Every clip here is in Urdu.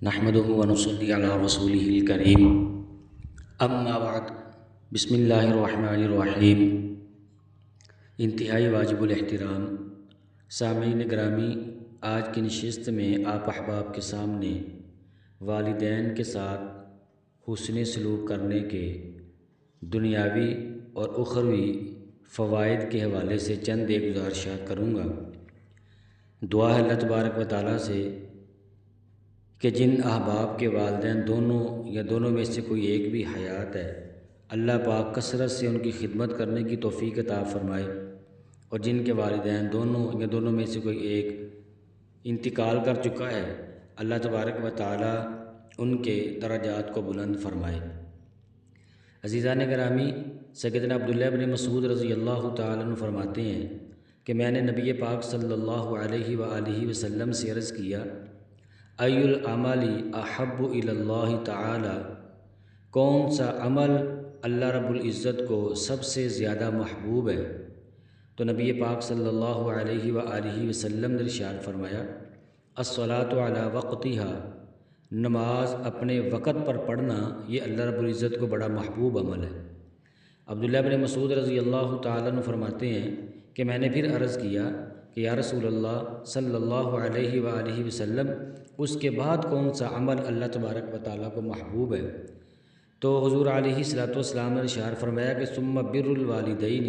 نحمده ونصلي على رسوله الكريم اما بعد بسم اللہ الرحمن الرحیم۔ انتہائی واجب الاحترام سامعین گرامی، آج کی نشست میں آپ احباب کے سامنے والدین کے ساتھ حسن سلوک کرنے کے دنیاوی اور اخروی فوائد کے حوالے سے چند ایک گزارشات کروں گا۔ دعا ہے اللہ تبارک و تعالیٰ سے کہ جن احباب کے والدین دونوں یا دونوں میں سے کوئی ایک بھی حیات ہے، اللہ پاک کثرت سے ان کی خدمت کرنے کی توفیق عطا فرمائے، اور جن کے والدین دونوں یا دونوں میں سے کوئی ایک انتقال کر چکا ہے، اللہ تبارک و تعالیٰ ان کے درجات کو بلند فرمائے۔ عزیزان گرامی، سیدنا عبداللہ بن مسعود رضی اللہ تعالیٰ عنہ فرماتے ہیں کہ میں نے نبی پاک صلی اللہ علیہ وآلہ وسلم سے عرض کیا، ای العمل احب الی اللہ تعالی، کون سا عمل اللہ رب العزت کو سب سے زیادہ محبوب ہے؟ تو نبی پاک صلی اللہ علیہ وآلہ وسلم نے ارشاد فرمایا، الصلاۃ علی وقتها، نماز اپنے وقت پر پڑھنا یہ اللہ رب العزت کو بڑا محبوب عمل ہے۔ عبداللہ بن مسعود رضی اللہ تعالیٰ عنہ فرماتے ہیں کہ میں نے پھر عرض کیا کہ یا رسول اللہ صلی اللہ علیہ وآلہ وسلم، اس کے بعد کون سا عمل اللہ تبارک و تعالیٰ کو محبوب ہے؟ تو حضور علیہ الصلوۃ والسلام نے ارشاد فرمایا کہ ثم بر الوالدین،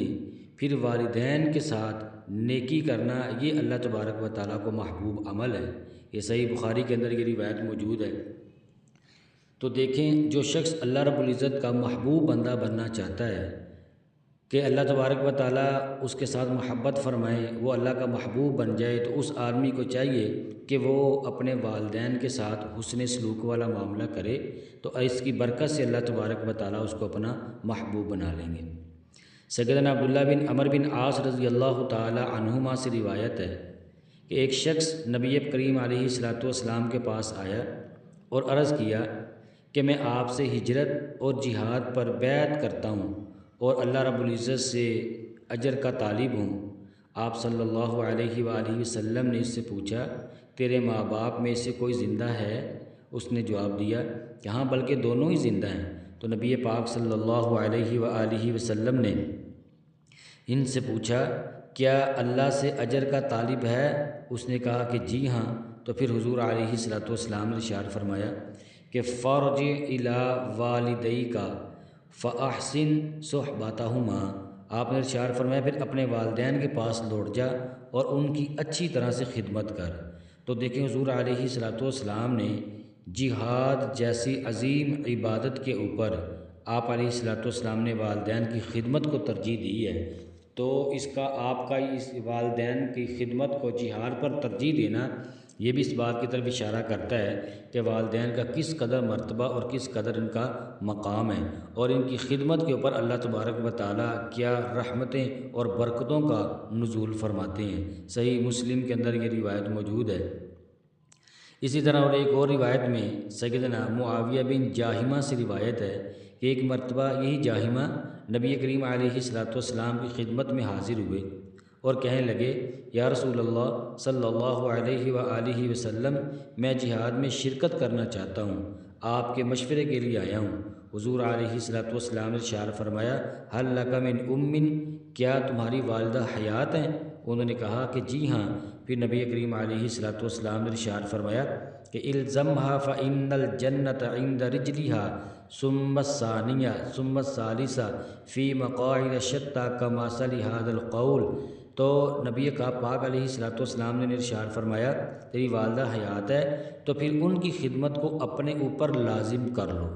پھر والدین کے ساتھ نیکی کرنا یہ اللہ تبارک و تعالیٰ کو محبوب عمل ہے۔ یہ صحیح بخاری کے اندر یہ روایت موجود ہے۔ تو دیکھیں، جو شخص اللہ رب العزت کا محبوب بندہ بننا چاہتا ہے کہ اللہ تبارک و تعالیٰ اس کے ساتھ محبت فرمائے، وہ اللہ کا محبوب بن جائے، تو اس آدمی کو چاہیے کہ وہ اپنے والدین کے ساتھ حسن سلوک والا معاملہ کرے، تو اس کی برکت سے اللہ تبارک و تعالیٰ اس کو اپنا محبوب بنا لیں گے۔ سیدنا عبداللہ بن عمر بن عاص رضی اللہ تعالی عنہما سے روایت ہے کہ ایک شخص نبی کریم علیہ الصلوۃ والسلام کے پاس آیا اور عرض کیا کہ میں آپ سے ہجرت اور جہاد پر بیعت کرتا ہوں اور اللہ رب العزت سے اجر کا طالب ہوں۔ آپ صلی اللہ علیہ وآلہ وسلم نے اس سے پوچھا، تیرے ماں باپ میں سے کوئی زندہ ہے؟ اس نے جواب دیا کہ ہاں، بلکہ دونوں ہی زندہ ہیں۔ تو نبی پاک صلی اللہ علیہ وآلہ وسلم نے ان سے پوچھا، کیا اللہ سے اجر کا طالب ہے؟ اس نے کہا کہ جی ہاں۔ تو پھر حضور علیہ الصلوۃ والسلام نے ارشاد فرمایا کہ فارجع الی والدیک فاحسن صحبتہما، آپ نے ارشاد فرمایا پھر اپنے والدین کے پاس لوٹ جا اور ان کی اچھی طرح سے خدمت کر۔ تو دیکھیں، حضور علیہ الصلوۃ والسلام نے جہاد جیسی عظیم عبادت کے اوپر آپ علیہ الصلوۃ والسلام نے والدین کی خدمت کو ترجیح دی ہے، تو اس کا آپ کا اس والدین کی خدمت کو جہاد پر ترجیح دینا یہ بھی اس بات کی طرف اشارہ کرتا ہے کہ والدین کا کس قدر مرتبہ اور کس قدر ان کا مقام ہے، اور ان کی خدمت کے اوپر اللہ تبارک و تعالیٰ کیا رحمتیں اور برکتوں کا نزول فرماتے ہیں۔ صحیح مسلم کے اندر یہ روایت موجود ہے۔ اسی طرح اور ایک اور روایت میں سیدنا معاویہ بن جاہمہ سے روایت ہے کہ ایک مرتبہ یہی جاہمہ نبی کریم علیہ الصلوۃ والسلام کی خدمت میں حاضر ہوئے اور کہنے لگے، یا رسول اللہ صلی اللہ علیہ وآلہ وسلم، میں جہاد میں شرکت کرنا چاہتا ہوں، آپ کے مشورے کے لیے آیا ہوں۔ حضور علیہ الصلوۃ والسلام نے ارشاد فرمایا، هل لک من ام، کیا تمہاری والدہ حیات ہیں؟ انہوں نے کہا کہ جی ہاں۔ پھر نبی کریم علیہ الصلوۃ والسلام نے ارشاد فرمایا کہ الزمھا فإن الجنۃ عند رجلھا ثم الثانیہ ثم الثالثہ فی مقاعد شتیٰ کمثل ھذا القول۔ تو نبی پاک علیہ الصلوۃ والسلام نے ارشاد فرمایا، تیری والدہ حیات ہے تو پھر ان کی خدمت کو اپنے اوپر لازم کر لو،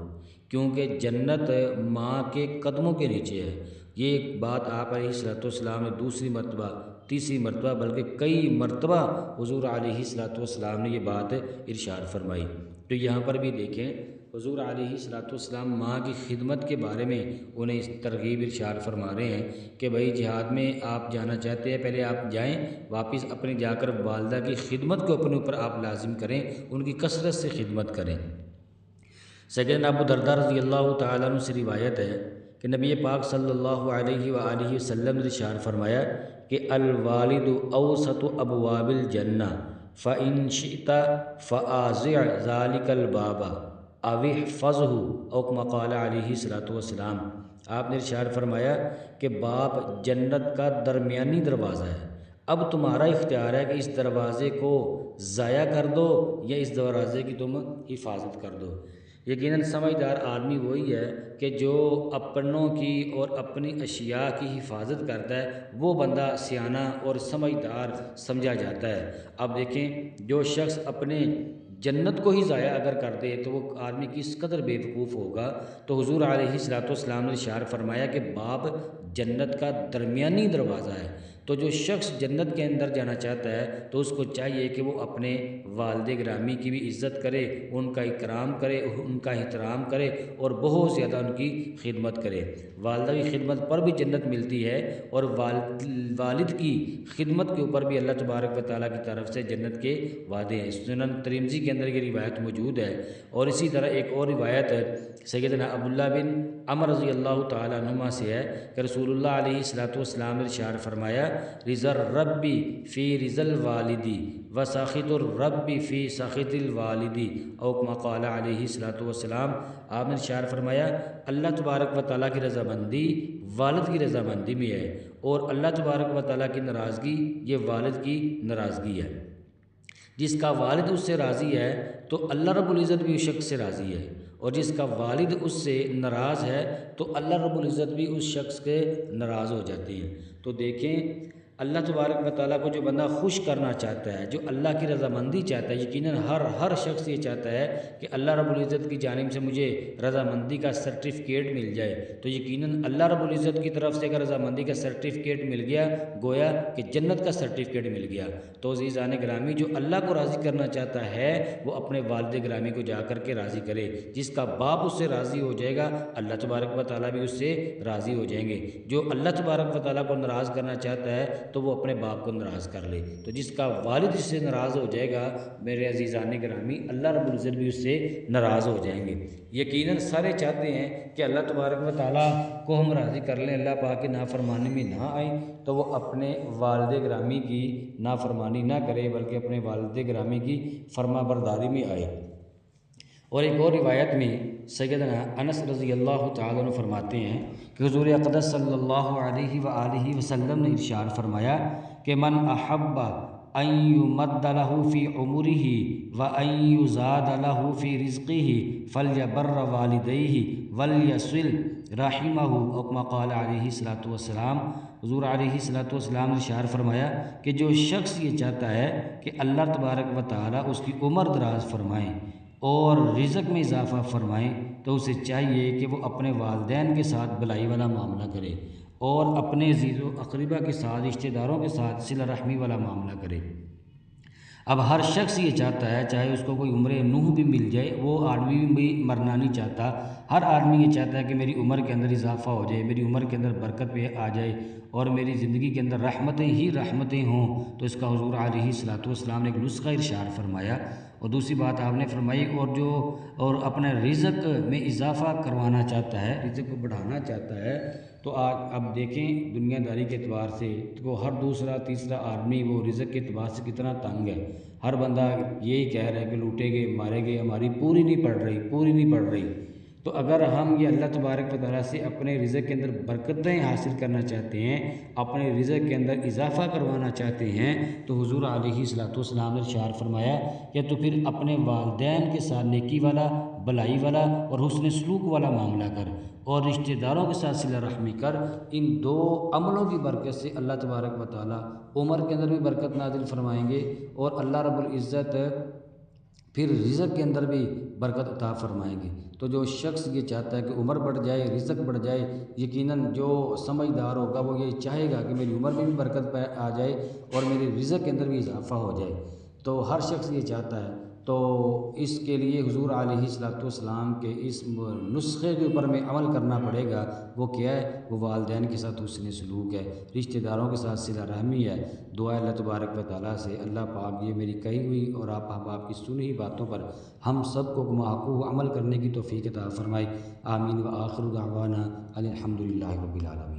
کیونکہ جنت ماں کے قدموں کے نیچے ہے۔ یہ ایک بات آپ علیہ الصلوۃ والسلام نے دوسری مرتبہ، تیسری مرتبہ، بلکہ کئی مرتبہ حضور علیہ الصلوۃ والسلام نے یہ بات ارشاد فرمائی۔ تو یہاں پر بھی دیکھیں، حضور علیہ الصلوۃ والسلام ماں کی خدمت کے بارے میں انہیں اس ترغیب ارشاد فرما رہے ہیں کہ بھائی جہاد میں آپ جانا چاہتے ہیں، پہلے آپ جائیں، واپس اپنے جا کر والدہ کی خدمت کو اپنے اوپر آپ لازم کریں، ان کی کثرت سے خدمت کریں۔ سیدنا ابو درداء رضی اللہ تعالیٰ عنہ سے روایت ہے کہ نبی پاک صلی اللہ علیہ وآلہ وسلم نے ارشاد فرمایا کہ الوالد اوسط ابواب الجنہ فَإِن شِئْتَ فَآزِعْ ذَلِكَ الْبَابَ أَوِ احْفَظْهُ أو كما قال علیہ الصلوۃ والسلام۔ آپ نے ارشاد فرمایا کہ باب جنت کا درمیانی دروازہ ہے، اب تمہارا اختیار ہے کہ اس دروازے کو ضائع کر دو یا اس دروازے کی تم حفاظت کر دو۔ یقیناً سمجھدار آدمی وہی ہے کہ جو اپنوں کی اور اپنی اشیاء کی حفاظت کرتا ہے، وہ بندہ سیانہ اور سمجھدار سمجھا جاتا ہے۔ اب دیکھیں، جو شخص اپنے جنت کو ہی ضائع اگر کر دے تو وہ آدمی کس قدر بے وقوف ہوگا۔ تو حضور علیہ الصلوۃ والسلام نے ارشاد فرمایا کہ باب جنت کا درمیانی دروازہ ہے، تو جو شخص جنت کے اندر جانا چاہتا ہے تو اس کو چاہیے کہ وہ اپنے والد گرامی کی بھی عزت کرے، ان کا اکرام کرے، ان کا احترام کرے اور بہت زیادہ ان کی خدمت کرے۔ والدہ کی خدمت پر بھی جنت ملتی ہے اور والد کی خدمت کے اوپر بھی اللہ تبارک و تعالیٰ کی طرف سے جنت کے وعدے ہیں۔ سنن ترمذی کے اندر یہ روایت موجود ہے، اور اسی طرح ایک اور روایت سیدنا عبداللہ بن عمر رضی اللہ تعالیٰ عنہما سے ہے کہ رسول اللہ علیہ الصلوۃ والسلام نے ارشاد فرمایا، رضا الرب فی رضا الوالدی و سخط الرب فی سخط الوالدی او کما قال علیہ الصلوۃ والسلام۔ آپ نے ارشاد فرمایا، اللہ تبارک و تعالیٰ کی رضامندی والد کی رضامندی میں ہے، اور اللہ تبارک و تعالیٰ کی ناراضگی یہ والد کی ناراضگی ہے۔ جس کا والد اس سے راضی ہے تو اللہ رب العزت بھی اس شخص سے راضی ہے، اور جس کا والد اس سے ناراض ہے تو اللہ رب العزت بھی اس شخص کے ناراض ہو جاتے ہیں۔ تو دیکھیں، اللہ تبارک و تعالیٰ کو جو بندہ خوش کرنا چاہتا ہے، جو اللہ کی رضامندی چاہتا ہے، یقیناً ہر شخص یہ چاہتا ہے کہ اللہ رب العزت کی جانب سے مجھے رضامندی کا سرٹیفکیٹ مل جائے، تو یقیناً اللہ رب العزت کی طرف سے اگر رضامندی کا سرٹیفکیٹ مل گیا، گویا کہ جنت کا سرٹیفکیٹ مل گیا۔ تو عزیزان گرامی، جو اللہ کو راضی کرنا چاہتا ہے وہ اپنے والد گرامی کو جا کر کے راضی کرے۔ جس کا باپ اس سے راضی ہو جائے گا، اللہ تبارک و تعالیٰ بھی اس سے راضی ہو جائیں گے۔ جو اللہ تبارک و تعالیٰ کو ناراض کرنا چاہتا ہے تو وہ اپنے باپ کو ناراض کر لے۔ تو جس کا والد اس سے ناراض ہو جائے گا میرے عزیزان گرامی، اللہ رب العزت بھی اس سے ناراض ہو جائیں گے۔ یقیناً سارے چاہتے ہیں کہ اللہ تبارک و تعالیٰ کو ہم راضی کر لیں، اللہ پاک کی نافرمانی میں نہ آئیں، تو وہ اپنے والد گرامی کی نافرمانی نہ کرے بلکہ اپنے والد گرامی کی فرما برداری میں آئے۔ اور ایک اور روایت میں سیدنا انس رضی اللہ تعالیٰ عنہ فرماتے ہیں کہ حضور اقدس صلی اللہ علیہ وآلہ وسلم نے ارشاد فرمایا کہ من احب ان یمد لہ فی عمرہ وان یزاد لہ فی رزقہ فلیبر والدیہ ولیصل رحمہ او کما قال علیہ الصلوۃ والسلام۔ حضور علیہ الصلوۃ والسلام نے ارشاد فرمایا کہ جو شخص یہ چاہتا ہے کہ اللہ تبارک و تعالیٰ اس کی عمر دراز فرمائیں اور رزق میں اضافہ فرمائیں، تو اسے چاہیے کہ وہ اپنے والدین کے ساتھ بھلائی والا معاملہ کرے اور اپنے عزیز و اقربا کے ساتھ، رشتہ داروں کے ساتھ صلہ رحمی والا معاملہ کرے۔ اب ہر شخص یہ چاہتا ہے، چاہے اس کو کوئی عمر نوح بھی مل جائے، وہ آدمی بھی مرنا نہیں چاہتا۔ ہر آدمی یہ چاہتا ہے کہ میری عمر کے اندر اضافہ ہو جائے، میری عمر کے اندر برکت پہ آ جائے اور میری زندگی کے اندر رحمتیں ہی رحمتیں ہوں۔ تو اس کا حضور علیہ الصلوۃ والسلام نے ایک نسخہ ارشاد فرمایا۔ اور دوسری بات آپ نے فرمائی، اور اپنے رزق میں اضافہ کروانا چاہتا ہے، رزق کو بڑھانا چاہتا ہے، تو اب دیکھیں دنیا داری کے اعتبار سے تو ہر دوسرا تیسرا آدمی وہ رزق کے اعتبار سے کتنا تنگ ہے۔ ہر بندہ یہی کہہ رہا ہے کہ لوٹے گئے مارے گئے، ہماری پوری نہیں پڑ رہی۔ تو اگر ہم یہ اللہ تبارک و تعالیٰ سے اپنے رزق کے اندر برکتیں حاصل کرنا چاہتے ہیں، اپنے رزق کے اندر اضافہ کروانا چاہتے ہیں، تو حضور علیہ الصلوۃ والسلام نے ارشاد فرمایا کہ تو پھر اپنے والدین کے ساتھ نیکی والا، بھلائی والا اور حسن سلوک والا معاملہ کر، اور رشتہ داروں کے ساتھ صلہ رحمی کر۔ ان دو عملوں کی برکت سے اللہ تبارک و تعالیٰ عمر کے اندر بھی برکت نازل فرمائیں گے، اور اللہ رب العزت پھر رزق کے اندر بھی برکت عطا فرمائیں گے۔ تو جو شخص یہ چاہتا ہے کہ عمر بڑھ جائے، رزق بڑھ جائے، یقیناً جو سمجھدار ہوگا وہ یہ چاہے گا کہ میری عمر میں بھی برکت آ جائے اور میرے رزق کے اندر بھی اضافہ ہو جائے۔ تو ہر شخص یہ چاہتا ہے، تو اس کے لیے حضور علیہ الصلوۃ والسلام کے اس نسخے کے اوپر میں عمل کرنا پڑے گا۔ وہ کیا ہے؟ وہ والدین کے ساتھ حسن سلوک ہے، رشتہ داروں کے ساتھ صلہ رحمی ہے۔ دعا اللہ تبارک و تعالیٰ سے اللہ پاک یہ میری کہی ہوئی اور آپ کی سنی ہوئی باتوں پر ہم سب کو معقول عمل کرنے کی توفیق عطا فرمائے۔ آمین و آخر دعوانا الحمدللہ رب العالمین۔